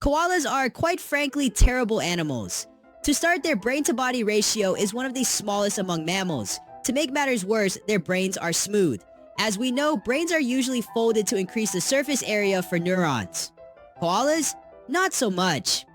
Koalas are quite frankly terrible animals. To start, their brain-to-body ratio is one of the smallest among mammals. To make matters worse, their brains are smooth. As we know, brains are usually folded to increase the surface area for neurons. Koalas? Not so much.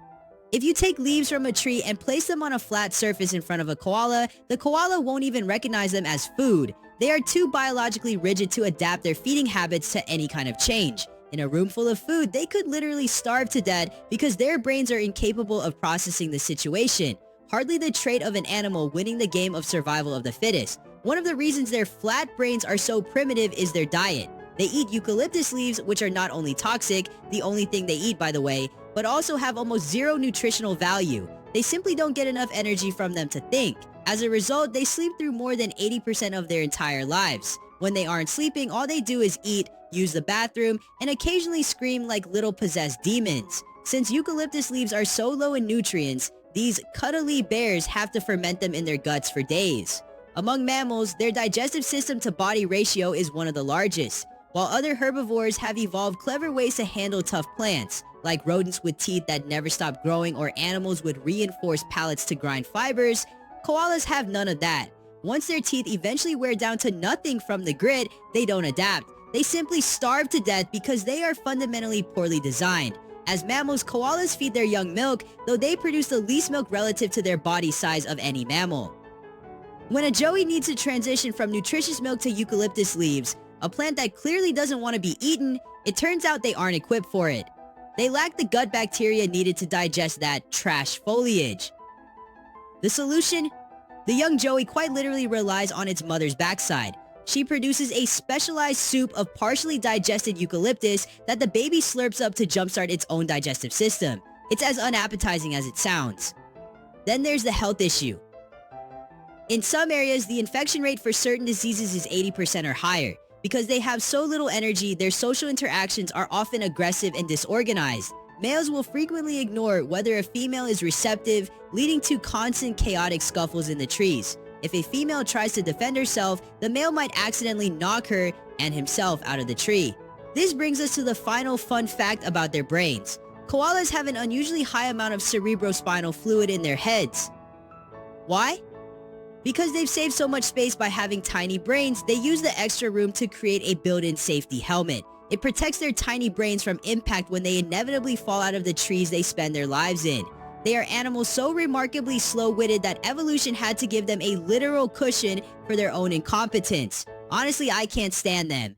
If you take leaves from a tree and place them on a flat surface in front of a koala, the koala won't even recognize them as food. They are too biologically rigid to adapt their feeding habits to any kind of change. In a room full of food, they could literally starve to death because their brains are incapable of processing the situation. Hardly the trait of an animal winning the game of survival of the fittest. One of the reasons their flat brains are so primitive is their diet. They eat eucalyptus leaves, which are not only toxic, the only thing they eat by the way, but also have almost zero nutritional value. They simply don't get enough energy from them to think. As a result, they sleep through more than 80% of their entire lives. When they aren't sleeping, all they do is eat, use the bathroom, and occasionally scream like little possessed demons. Since eucalyptus leaves are so low in nutrients, these cuddly bears have to ferment them in their guts for days. Among mammals, their digestive system to body ratio is one of the largest. While other herbivores have evolved clever ways to handle tough plants, like rodents with teeth that never stop growing or animals with reinforced palates to grind fibers, koalas have none of that. Once their teeth eventually wear down to nothing from the grit, they don't adapt. They simply starve to death because they are fundamentally poorly designed. As mammals, koalas feed their young milk, though they produce the least milk relative to their body size of any mammal. When a joey needs to transition from nutritious milk to eucalyptus leaves, a plant that clearly doesn't want to be eaten, it turns out they aren't equipped for it. They lack the gut bacteria needed to digest that trash foliage. The solution? The young joey quite literally relies on its mother's backside. She produces a specialized soup of partially digested eucalyptus that the baby slurps up to jumpstart its own digestive system. It's as unappetizing as it sounds. Then there's the health issue. In some areas, the infection rate for certain diseases is 80% or higher. Because they have so little energy, their social interactions are often aggressive and disorganized. Males will frequently ignore whether a female is receptive, leading to constant chaotic scuffles in the trees. If a female tries to defend herself, the male might accidentally knock her and himself out of the tree. This brings us to the final fun fact about their brains. Koalas have an unusually high amount of cerebrospinal fluid in their heads. Why? Because they've saved so much space by having tiny brains, they use the extra room to create a built-in safety helmet. It protects their tiny brains from impact when they inevitably fall out of the trees they spend their lives in. They are animals so remarkably slow-witted that evolution had to give them a literal cushion for their own incompetence. Honestly, I can't stand them.